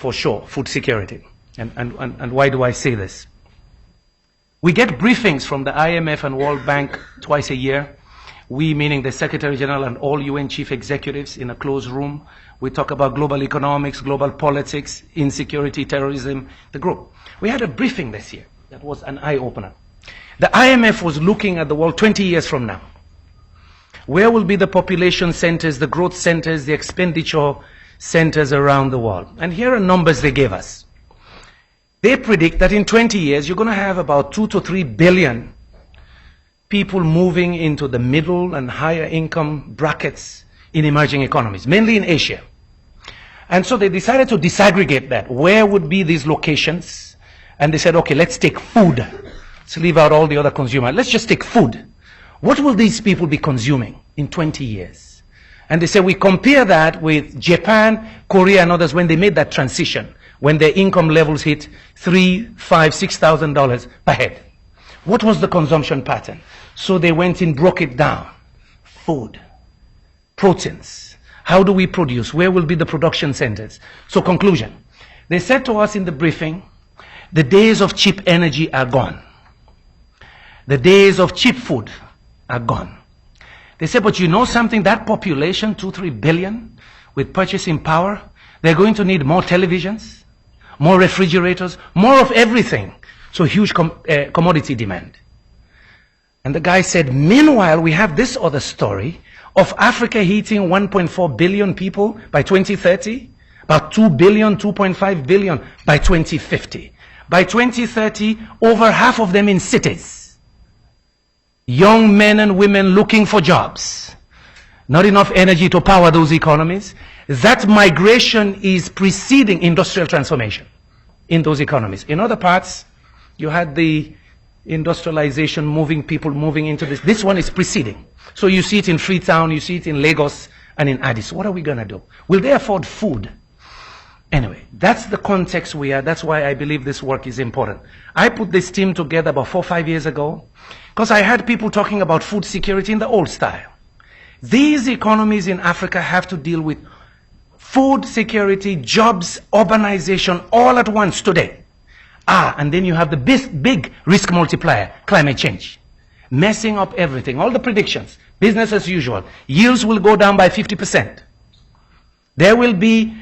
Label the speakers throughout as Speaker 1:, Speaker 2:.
Speaker 1: for sure, food security. And why do I say this? We get briefings from the IMF and World Bank twice a year. We, meaning the Secretary General and all UN chief executives in a closed room. We talk about global economics, global politics, insecurity, terrorism, the group. We had a briefing this year that was an eye-opener. The IMF was looking at the world 20 years from now. Where will be the population centers, the growth centers, the expenditure centers around the world? And here are numbers they gave us. They predict that in 20 years, you're going to have about 2 to 3 billion people moving into the middle and higher income brackets in emerging economies, mainly in Asia. And so they decided to disaggregate that. Where would be these locations? And they said, okay, let's take food. Let's leave out all the other consumers. Let's just take food. What will these people be consuming in 20 years? And they said, we compare that with Japan, Korea, and others when they made that transition, when their income levels hit $3,000, $5,000, $6,000 per head. What was the consumption pattern? So they went in, broke it down. Food, proteins. How do we produce? Where will be the production centers? So conclusion. They said to us in the briefing, the days of cheap energy are gone. The days of cheap food are gone. They said, but you know something? That population, 2-3 billion, with purchasing power, they're going to need more televisions, more refrigerators, more of everything. So huge commodity demand. And the guy said, meanwhile, we have this other story of Africa hitting 1.4 billion people by 2030, about 2 billion, 2.5 billion by 2050. By 2030, over half of them in cities. Young men and women looking for jobs. Not enough energy to power those economies. That migration is preceding industrial transformation in those economies. In other parts, you had the industrialization moving, people moving into this. This one is preceding. So you see it in Freetown, you see it in Lagos and in Addis. What are we going to do? Will they afford food? Anyway, that's the context we are. That's why I believe this work is important. I put this team together about 4 or 5 years ago because I had people talking about food security in the old style. These economies in Africa have to deal with food security, jobs, urbanization all at once today. And then you have the big risk multiplier, climate change. Messing up everything, all the predictions, business as usual. Yields will go down by 50%. There will be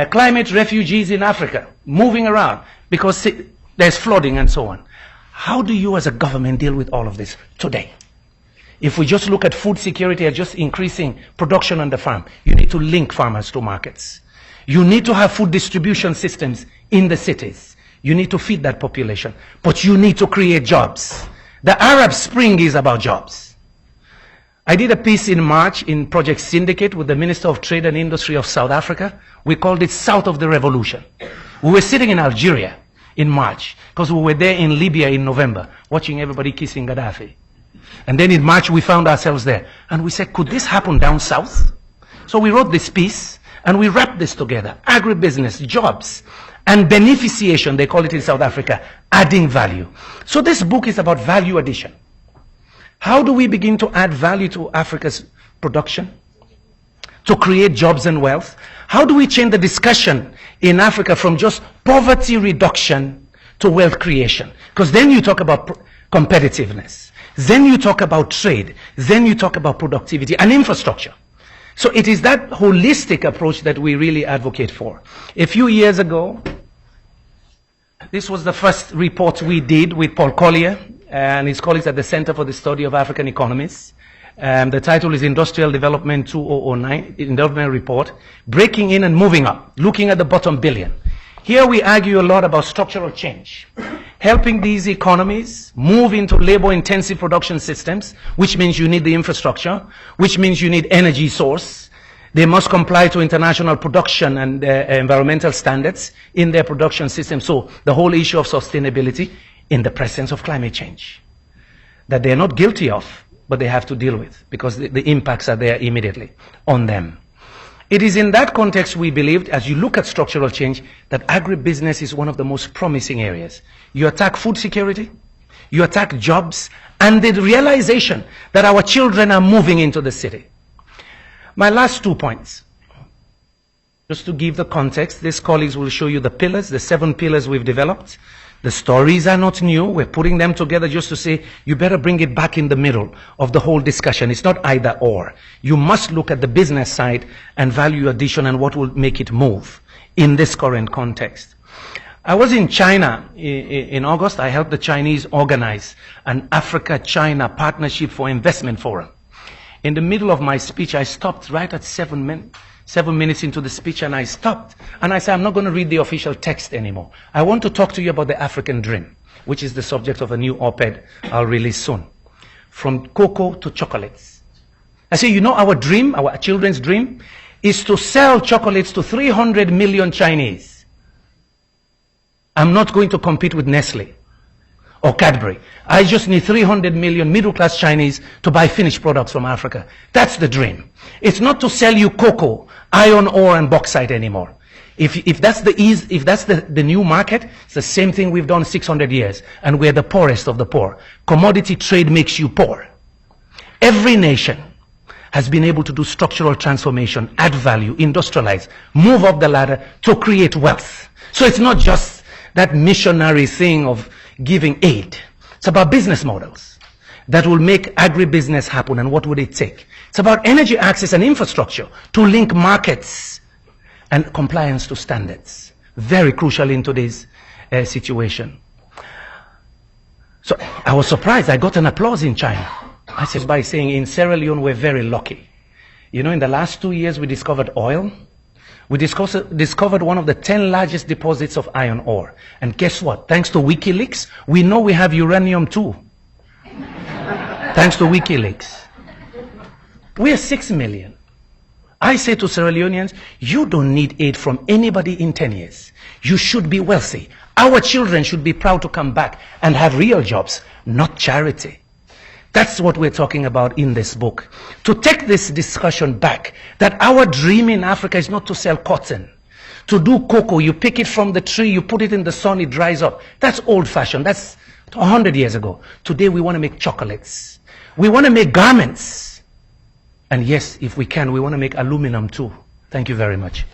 Speaker 1: climate refugees in Africa moving around because there's flooding and so on. How do you as a government deal with all of this today? If we just look at food security as just increasing production on the farm, you need to link farmers to markets. You need to have food distribution systems in the cities. You need to feed that population, but you need to create jobs. The Arab Spring is about jobs. I did a piece in March in Project Syndicate with the Minister of Trade and Industry of South Africa. We called it South of the Revolution. We were sitting in Algeria in March because we were there in Libya in November watching everybody kissing Gaddafi. And then in March we found ourselves there. And we said, could this happen down south? So we wrote this piece and we wrapped this together. Agribusiness, jobs, and beneficiation, they call it in South Africa, adding value. So this book is about value addition. How do we begin to add value to Africa's production? To create jobs and wealth? How do we change the discussion in Africa from just poverty reduction to wealth creation? Because then you talk about competitiveness. Then you talk about trade. Then you talk about productivity and infrastructure. So it is that holistic approach that we really advocate for. A few years ago, this was the first report we did with Paul Collier and his colleagues at the Center for the Study of African Economies. The title is Industrial Development 2009, Development Report, Breaking in and Moving Up, looking at the bottom billion. Here we argue a lot about structural change, helping these economies move into labor-intensive production systems, which means you need the infrastructure, which means you need energy source. They must comply to international production and environmental standards in their production system. So the whole issue of sustainability in the presence of climate change that they're not guilty of, but they have to deal with because the impacts are there immediately on them. It is in that context we believed, as you look at structural change, that agribusiness is one of the most promising areas. You attack food security, you attack jobs, and the realization that our children are moving into the city. My last 2 points. Just to give the context, these colleagues will show you the pillars, the 7 pillars we've developed. The stories are not new. We're putting them together just to say, you better bring it back in the middle of the whole discussion. It's not either or. You must look at the business side and value addition and what will make it move in this current context. I was in China in August. I helped the Chinese organize an Africa-China Partnership for Investment Forum. In the middle of my speech, I stopped right at 7 minutes into the speech, and I stopped. And I said, I'm not going to read the official text anymore. I want to talk to you about the African dream, which is the subject of a new op-ed I'll release soon. From cocoa to chocolates. I say, you know, our dream, our children's dream, is to sell chocolates to 300 million Chinese. I'm not going to compete with Nestle or Cadbury. I just need 300 million middle-class Chinese to buy finished products from Africa. That's the dream. It's not to sell you cocoa, iron ore, and bauxite anymore. If that's the new market, it's the same thing we've done 600 years, and we're the poorest of the poor. Commodity trade makes you poor. Every nation has been able to do structural transformation, add value, industrialize, move up the ladder to create wealth. So it's not just that missionary thing of giving aid. It's about business models that will make agribusiness happen, and what would it take? It's about energy access and infrastructure to link markets and compliance to standards. Very crucial in today's situation. So I was surprised. I got an applause in China. I said by saying in Sierra Leone we're very lucky. You know, in the last 2 years we discovered oil. We discovered one of the 10 largest deposits of iron ore. And guess what? Thanks to WikiLeaks, we know we have uranium too. Thanks to WikiLeaks. We are 6 million. I say to Sierra Leoneans, you don't need aid from anybody in 10 years. You should be wealthy. Our children should be proud to come back and have real jobs, not charity. That's what we're talking about in this book. To take this discussion back, that our dream in Africa is not to sell cotton. To do cocoa, you pick it from the tree, you put it in the sun, it dries up. That's old-fashioned. That's 100 years ago. Today we want to make chocolates. We want to make garments. And yes, if we can, we want to make aluminum too. Thank you very much.